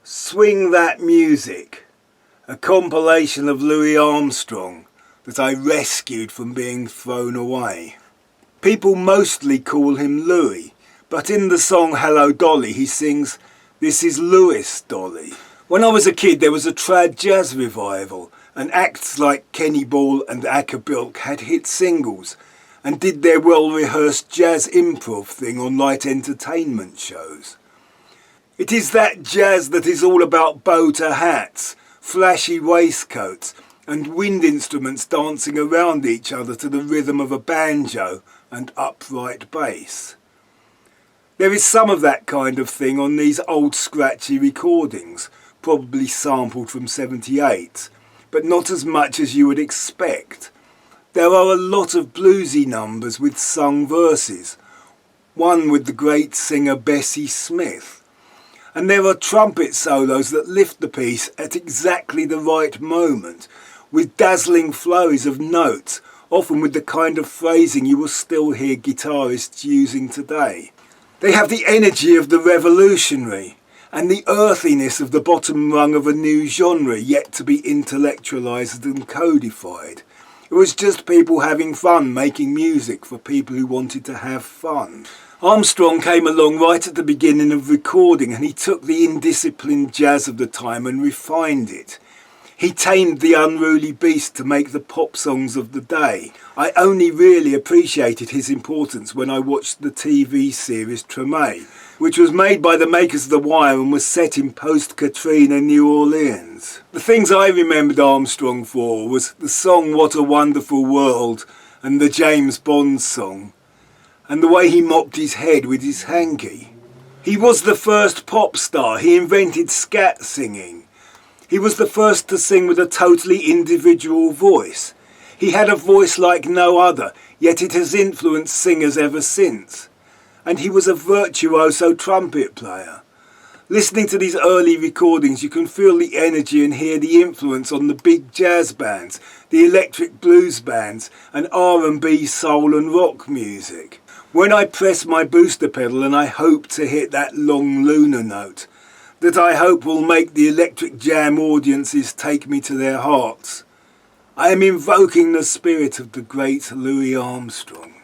Swing That Music, a compilation of Louis Armstrong that I rescued from being thrown away. People mostly call him Louis, but in the song Hello Dolly he sings, "This is Louis, Dolly." When I was a kid there was a trad jazz revival, and acts like Kenny Ball and Akka Bilk had hit singles and did their well-rehearsed jazz improv thing on light entertainment shows. It is that jazz that is all about boater hats, flashy waistcoats and wind instruments dancing around each other to the rhythm of a banjo and upright bass. There is some of that kind of thing on these old scratchy recordings, probably sampled from '78, but not as much as you would expect. There are a lot of bluesy numbers with sung verses, one with the great singer Bessie Smith. And there are trumpet solos that lift the piece at exactly the right moment, with dazzling flurries of notes, often with the kind of phrasing you will still hear guitarists using today. They have the energy of the revolutionary, and the earthiness of the bottom rung of a new genre yet to be intellectualised and codified. It was just people having fun making music for people who wanted to have fun. Armstrong came along right at the beginning of recording, and he took the indisciplined jazz of the time and refined it. He tamed the unruly beast to make the pop songs of the day. I only really appreciated his importance when I watched the TV series Treme, which was made by the makers of The Wire and was set in post-Katrina New Orleans. The things I remembered Armstrong for was the song What a Wonderful World and the James Bond song, and the way he mopped his head with his hanky. He was the first pop star. He invented scat singing. He was the first to sing with a totally individual voice. He had a voice like no other, yet it has influenced singers ever since. And he was a virtuoso trumpet player. Listening to these early recordings, you can feel the energy and hear the influence on the big jazz bands, the electric blues bands, and R&B, soul and rock music. When I press my booster pedal and I hope to hit that long lunar note, that I hope will make the Electric Jam audiences take me to their hearts, I am invoking the spirit of the great Louis Armstrong.